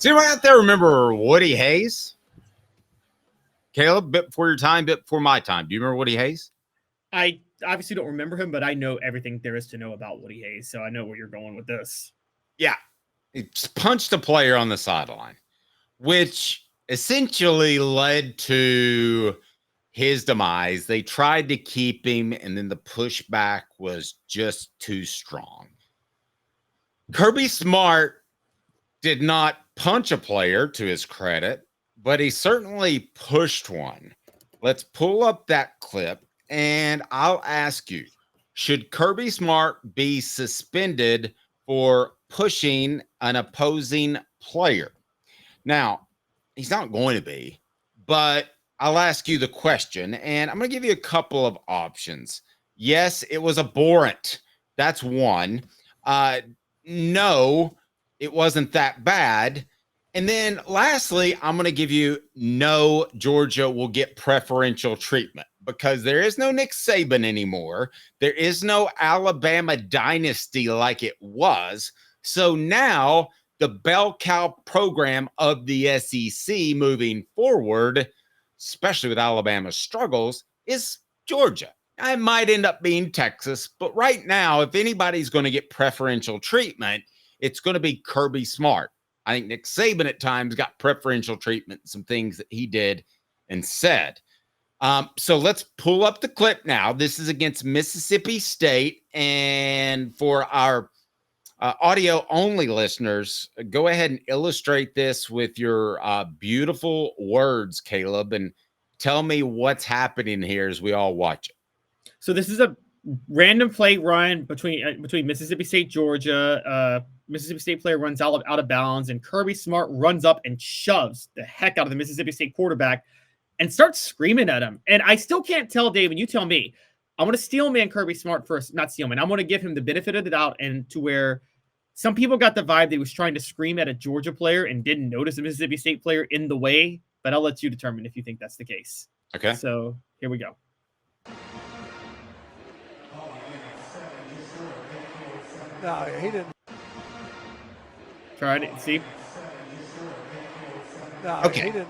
Does anyone out there remember Woody Hayes? Caleb, bit before your time, bit before my time. Do you remember Woody Hayes? I obviously don't remember him, but I know everything there is to know about Woody Hayes, so I know where you're going with this. Yeah. He punched a player on the sideline, which essentially led to his demise. They tried to keep him, and then the pushback was just too strong. Kirby Smart did not punch a player, to his credit, but he certainly pushed one. Let's pull up that clip, and I'll ask you, should Kirby Smart be suspended for pushing an opposing player? Now, he's not going to be, but I'll ask you the question, and I'm going to give you a couple of options. Yes, it was abhorrent. That's one. No, it wasn't that bad. And then lastly, I'm going to give you no, Georgia will get preferential treatment because there is no Nick Saban anymore. There is no Alabama dynasty like it was. So now the bell cow program of the SEC moving forward, especially with Alabama's struggles, is Georgia. I might end up being Texas, but right now, if anybody's going to get preferential treatment, it's going to be Kirby Smart. I think Nick Saban at times got preferential treatment, some things that he did and said. So let's pull up the clip now. This is against Mississippi State. And for our audio-only listeners, go ahead and illustrate this with your beautiful words, Caleb, and tell me what's happening here as we all watch it. So this is a random play run between Mississippi State, Georgia. Mississippi State player runs out of bounds, and Kirby Smart runs up and shoves the heck out of the Mississippi State quarterback and starts screaming at him. And I still can't tell, Dave, and you tell me, I'm going to steelman Kirby Smart first, not steelman. I'm going to give him the benefit of the doubt, and to where some people got the vibe that he was trying to scream at a Georgia player and didn't notice a Mississippi State player in the way, but I'll let you determine if you think that's the case. Okay. So here we go. No, he didn't. Try it. See? No, Okay. he didn't.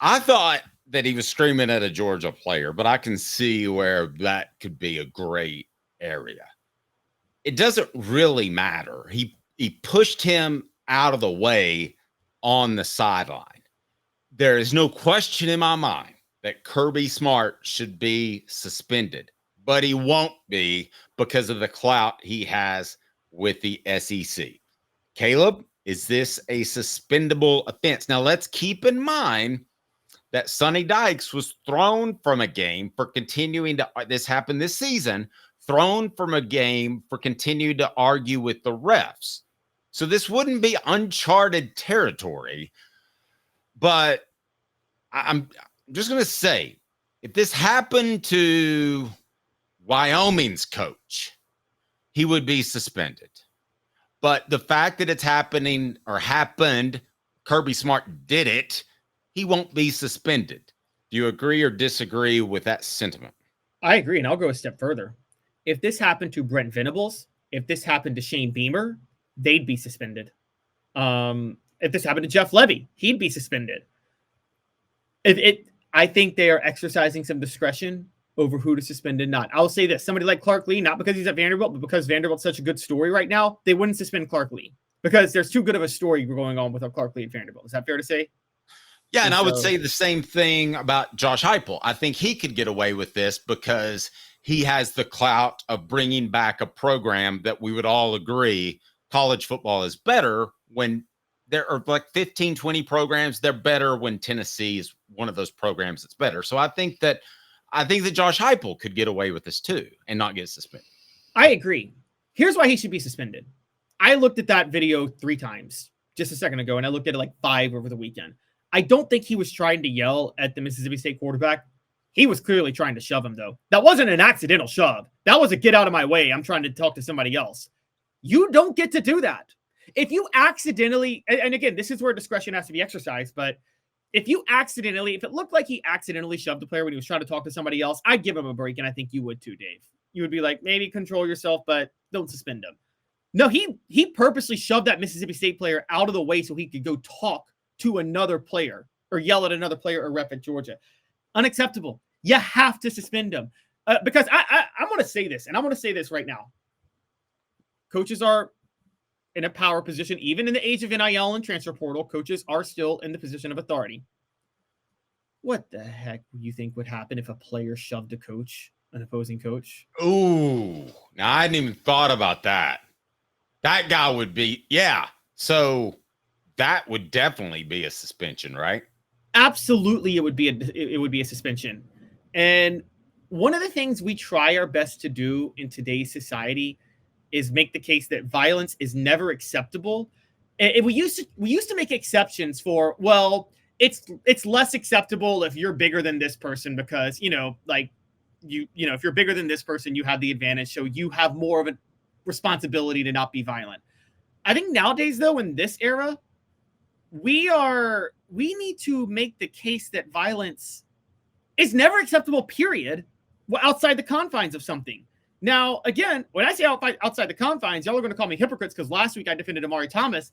I thought that he was screaming at a Georgia player, but I can see where that could be a great area. It doesn't really matter. He pushed him out of the way on the sideline. There is no question in my mind that Kirby Smart should be suspended, but he won't be because of the clout he has with the SEC. Caleb, is this a suspendable offense? Now, let's keep in mind that Sonny Dykes was thrown from a game for continuing to, this happened this season, thrown from a game for continuing to argue with the refs. So this wouldn't be uncharted territory, but I'm just going to say, if this happened to Wyoming's coach, he would be suspended. But the fact that it's happening or happened, Kirby Smart did it, he won't be suspended. Do you agree or disagree with that sentiment? I agree, and I'll go a step further. If this happened to Brent Venables, if this happened to Shane Beamer, they'd be suspended. If this happened to Jeff Levy, he'd be suspended. I think they are exercising some discretion over who to suspend and not. I'll say this. Somebody like Clark Lee, not because he's at Vanderbilt, but because Vanderbilt's such a good story right now, they wouldn't suspend Clark Lee because there's too good of a story going on with Clark Lee at Vanderbilt. Is that fair to say? Yeah, and I would say the same thing about Josh Heupel. I think he could get away with this because he has the clout of bringing back a program that we would all agree college football is better when there are like 15, 20 programs. They're better when Tennessee is one of those programs that's better. So I think that Josh Heupel could get away with this too and not get suspended. I agree. Here's why he should be suspended. I looked at that video 3 times just a second ago, and I looked at it like 5 over the weekend. I don't think he was trying to yell at the Mississippi State quarterback. He was clearly trying to shove him, though. That wasn't an accidental shove. That was a get out of my way. I'm trying to talk to somebody else. You don't get to do that. If you accidentally, and again, this is where discretion has to be exercised, but if it looked like he accidentally shoved the player when he was trying to talk to somebody else, I'd give him a break, and I think you would too, Dave. You would be like, maybe control yourself, but don't suspend him. No, he purposely shoved that Mississippi State player out of the way so he could go talk to another player or yell at another player or rep at Georgia. Unacceptable. You have to suspend him. Because I'm going to say this, and I'm going to say this right now. Coaches are in a power position. Even in the age of NIL and transfer portal, coaches are still in the position of authority. What the heck do you think would happen if a player shoved a coach, an opposing coach? Ooh, now I hadn't even thought about that. That guy would be, yeah. So that would definitely be a suspension, right? Absolutely, it would be a suspension. And one of the things we try our best to do in today's society is make the case that violence is never acceptable. And we used to make exceptions for, well, it's less acceptable if you're bigger than this person because, if you're bigger than this person, you have the advantage. So you have more of a responsibility to not be violent. I think nowadays, though, in this era, we need to make the case that violence is never acceptable, period, outside the confines of something. Now, again, when I say outside the confines, y'all are going to call me hypocrites because last week I defended Amari Thomas.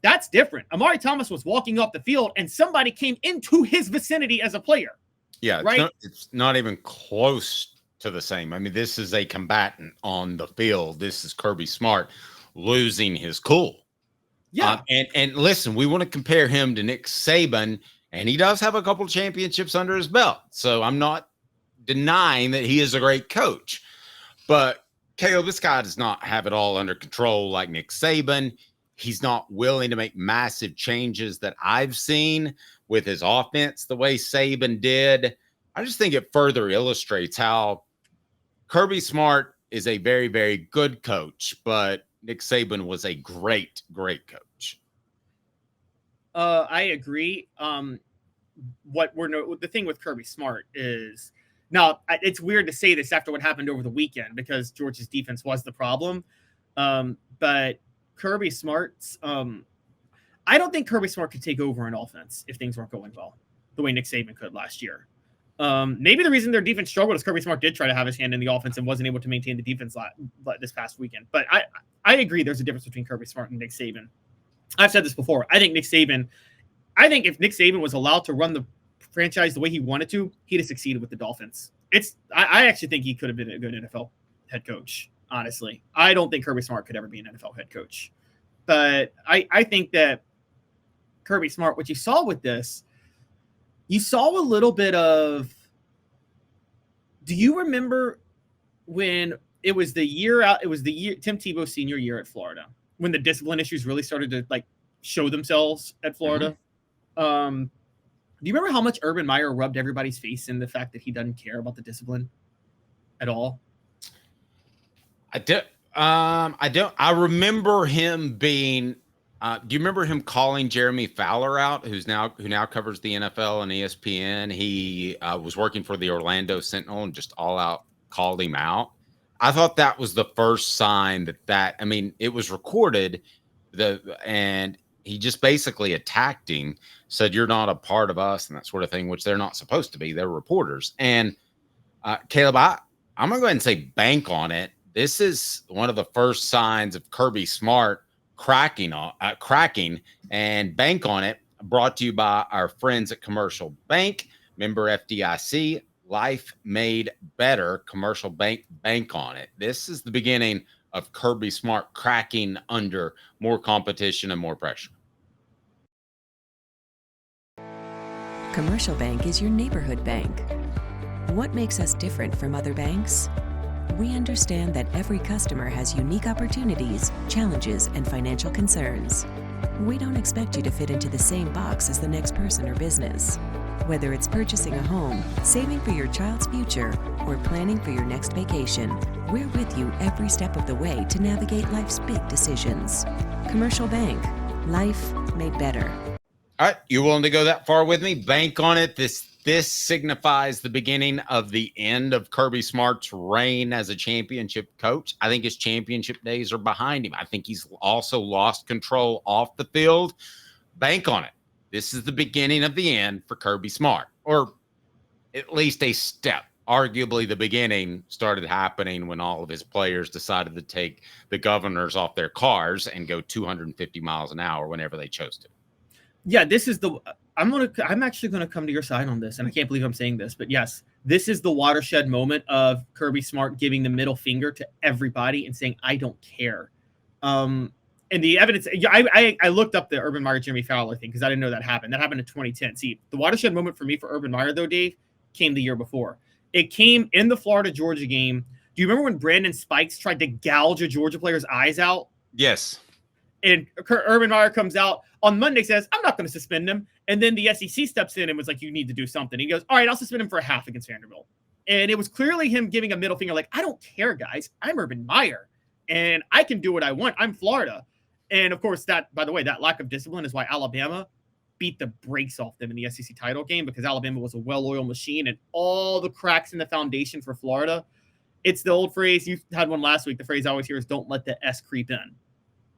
That's different. Amari Thomas was walking off the field and somebody came into his vicinity as a player. Yeah, right? It's not even close to the same. I mean, this is a combatant on the field. This is Kirby Smart losing his cool. Yeah. And listen, we want to compare him to Nick Saban, and he does have a couple championships under his belt. So I'm not denying that he is a great coach. But Caleb, this guy does not have it all under control like Nick Saban. He's not willing to make massive changes that I've seen with his offense the way Saban did. I just think it further illustrates how Kirby Smart is a very, very good coach, but Nick Saban was a great, great coach. I agree. The thing with Kirby Smart is, now it's weird to say this after what happened over the weekend because Georgia's defense was the problem. But Kirby Smart's, I don't think Kirby Smart could take over an offense if things weren't going well, the way Nick Saban could last year. Maybe the reason their defense struggled is Kirby Smart did try to have his hand in the offense and wasn't able to maintain the defense this past weekend. But I agree there's a difference between Kirby Smart and Nick Saban. I've said this before. I think if Nick Saban was allowed to run the franchise the way he wanted to, he'd have succeeded with the Dolphins. I actually think he could have been a good NFL head coach, honestly. I don't think Kirby Smart could ever be an NFL head coach. But I think that Kirby Smart, what you saw with this, you saw a little bit of, do you remember when it was the year Tim Tebow's senior year at Florida, when the discipline issues really started to show themselves at Florida? Mm-hmm. Do you remember how much Urban Meyer rubbed everybody's face in the fact that he doesn't care about the discipline at all? I don't. I remember him being. Do you remember him calling Jeremy Fowler out, who now covers the NFL and ESPN? He was working for the Orlando Sentinel and just all out called him out. I thought that was the first sign that I mean, it was recorded, and he just basically attacked him, said, "You're not a part of us," and that sort of thing, which they're not supposed to be. They're reporters. And Caleb, I'm gonna go ahead and say bank on it. This is one of the first signs of Kirby Smart cracking and bank on it. Brought to you by our friends at Commercial Bank, member FDIC, life made better. Commercial Bank, bank on it. This is the beginning of Kirby Smart cracking under more competition and more pressure. Commercial Bank is your neighborhood bank. What makes us different from other banks? We understand that every customer has unique opportunities, challenges, and financial concerns. We don't expect you to fit into the same box as the next person or business. Whether it's purchasing a home, saving for your child's future, or planning for your next vacation, we're with you every step of the way to navigate life's big decisions. Commercial Bank. Life made better. All right, you willing to go that far with me? Bank on it. This signifies the beginning of the end of Kirby Smart's reign as a championship coach. I think his championship days are behind him. I think he's also lost control off the field. Bank on it. This is the beginning of the end for Kirby Smart, or at least a step arguably the beginning started happening when all of his players decided to take the governors off their cars and go 250 miles an hour whenever they chose to. Yeah, this is the I'm actually gonna come to your side on this, and I can't believe I'm saying this, but yes, this is the watershed moment of Kirby Smart giving the middle finger to everybody and saying, I don't care. And the evidence, I looked up the Urban Meyer Jimmy Fowler thing because I didn't know that happened. That happened in 2010. See, the watershed moment for me for Urban Meyer, though, Dave, came the year before. It came in the Florida-Georgia game. Do you remember when Brandon Spikes tried to gouge a Georgia player's eyes out? Yes. And Urban Meyer comes out on Monday, says, I'm not going to suspend him. And then the SEC steps in and was like, you need to do something. He goes, all right, I'll suspend him for a half against Vanderbilt. And it was clearly him giving a middle finger, like, I don't care, guys. I'm Urban Meyer, and I can do what I want. I'm Florida. And, of course, that, by the way, that lack of discipline is why Alabama beat the brakes off them in the SEC title game, because Alabama was a well-oiled machine, and all the cracks in the foundation for Florida. It's the old phrase. You had one last week. The phrase I always hear is don't let the S creep in.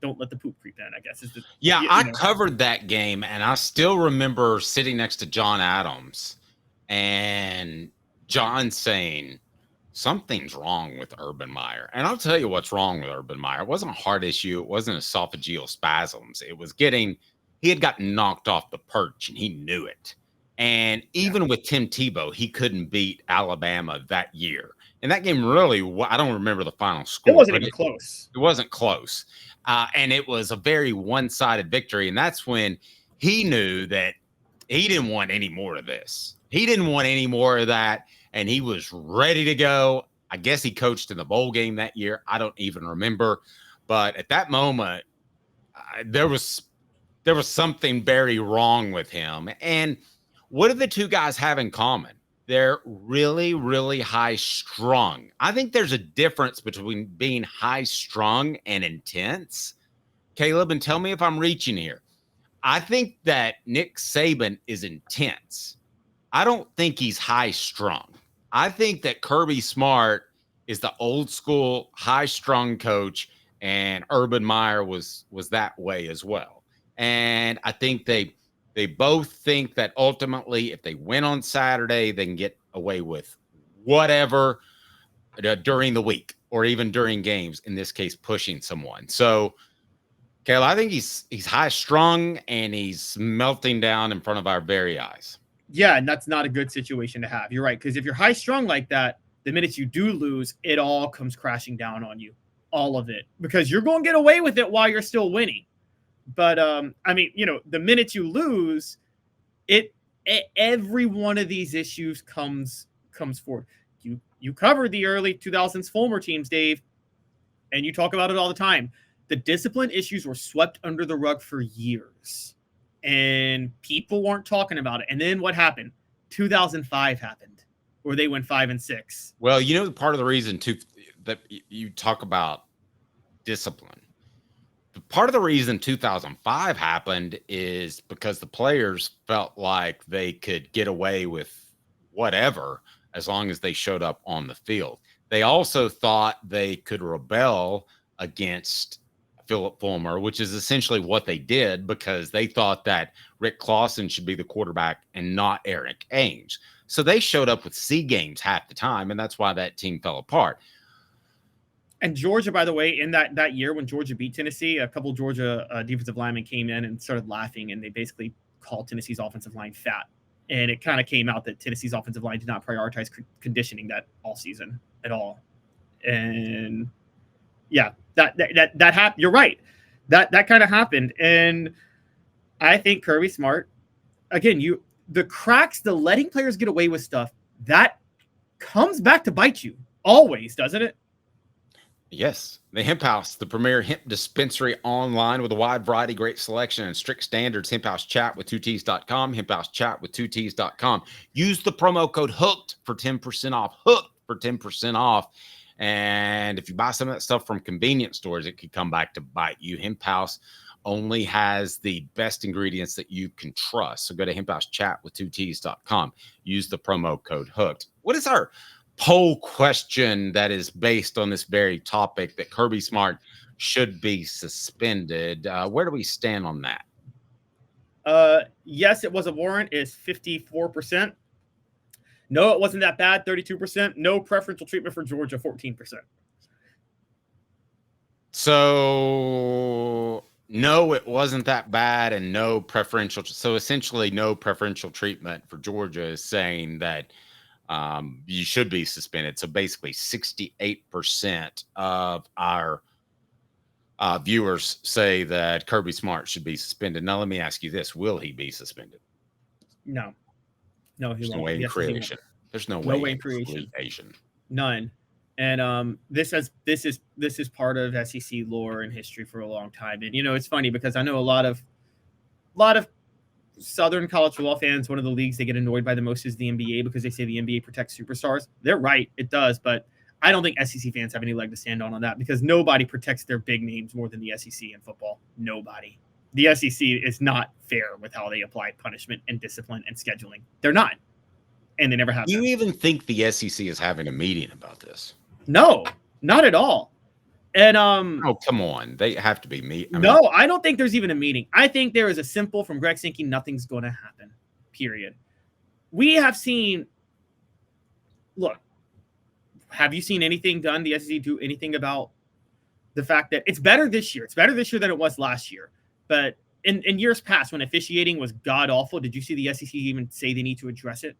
Don't let the poop creep in, I guess. I covered that game, and I still remember sitting next to John Adams and John saying, something's wrong with Urban Meyer. And I'll tell you what's wrong with Urban Meyer. It wasn't a heart issue. It wasn't esophageal spasms. It was he had gotten knocked off the perch, and he knew it. And even with Tim Tebow, he couldn't beat Alabama that year. And that game really, I don't remember the final score. It wasn't even close. It wasn't close. And it was a very one-sided victory. And that's when he knew that he didn't want any more of this. He didn't want any more of that. And he was ready to go. I guess he coached in the bowl game that year. I don't even remember. But at that moment, there was something very wrong with him. And what do the two guys have in common? They're really, really high strung. I think there's a difference between being high strung and intense. Caleb, and tell me if I'm reaching here. I think that Nick Saban is intense. I don't think he's high strung. I think that Kirby Smart is the old school high strung coach, and Urban Meyer was that way as well. And I think they both think that ultimately, if they win on Saturday, they can get away with whatever during the week or even during games, in this case, pushing someone. So, Kayla, I think he's high strung and he's melting down in front of our very eyes. Yeah, and that's not a good situation to have. You're right, because if you're high strung like that, the minute you do lose, it all comes crashing down on you, all of it, because you're going to get away with it while you're still winning. But I mean, the minute you lose, every one of these issues comes forward. You covered the early 2000s Fulmer teams, Dave, and you talk about it all the time. The discipline issues were swept under the rug for years, and people weren't talking about it. And then what happened? 2005 happened, where they went 5-6. Well, part of the reason too that you talk about discipline. Part of the reason 2005 happened is because the players felt like they could get away with whatever as long as they showed up on the field. They also thought they could rebel against Philip Fulmer, which is essentially what they did, because they thought that Rick Clausen should be the quarterback and not Eric Ainge. So they showed up with C games half the time, and that's why that team fell apart. And Georgia, by the way, in that year when Georgia beat Tennessee, a couple Georgia defensive linemen came in and started laughing, and they basically called Tennessee's offensive line fat. And it kind of came out that Tennessee's offensive line did not prioritize conditioning that all season at all. And yeah, that happened. You're right. That kind of happened. And I think Kirby Smart, again, the cracks, the letting players get away with stuff, that comes back to bite you always, doesn't it? Yes. The Hemp House, the premier hemp dispensary online with a wide variety, great selection, and strict standards. Hemp House Chat with 2Ts.com. Hemp House Chat with 2Ts.com. Use the promo code HOOKED for 10% off. HOOKED for 10% off. And if you buy some of that stuff from convenience stores, it could come back to bite you. Hemp House only has the best ingredients that you can trust. So go to Hemp House Chat with 2Ts.com. Use the promo code HOOKED. What is our poll question that is based on this very topic, that Kirby Smart should be suspended? Where do we stand on that? Yes, it was a warrant, is 54%. No, it wasn't that bad, 32%. No preferential treatment for Georgia, 14%. So no, it wasn't that bad, and no preferential. So essentially, no preferential treatment for Georgia is saying that you should be suspended. So basically, 68% of our viewers say that Kirby Smart should be suspended. Now, let me ask you this: will he be suspended? No, he There's no won't. way in Yes, he won't. creation. There's no No way way in in creation. creation. None. And this is part of SEC lore and history for a long time. And it's funny because I know a lot of Southern college football fans. One of the leagues they get annoyed by the most is the NBA because they say the NBA protects superstars. They're right, it does, but I don't think SEC fans have any leg to stand on that because nobody protects their big names more than the SEC in football. Nobody. The SEC is not fair with how they apply punishment and discipline and scheduling. They're not, and they never have. Do you even think the SEC is having a meeting about this? No, not at all. And oh, come on, they have to be no, I don't think there's even a meeting. I think there is a simple from Greg Sankey, nothing's going to happen. Period. We have seen. Look, have you seen anything done? The SEC do anything about the fact that it's better this year? It's better this year than it was last year. But in years past, when officiating was god awful, did you see the SEC even say they need to address it?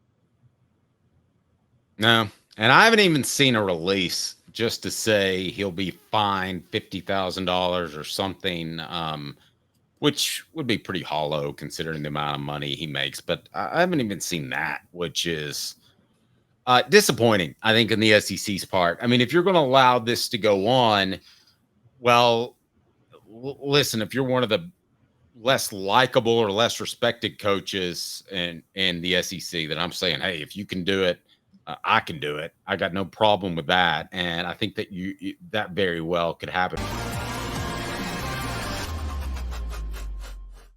No, and I haven't even seen a release just to say he'll be fined $50,000 or something, which would be pretty hollow considering the amount of money he makes. But I haven't even seen that, which is disappointing, I think, in the SEC's part. I mean, if you're going to allow this to go on, well, listen, if you're one of the less likable or less respected coaches in the SEC, then I'm saying, hey, if you can do it, I can do it. I got no problem with that. And I think that that very well could happen.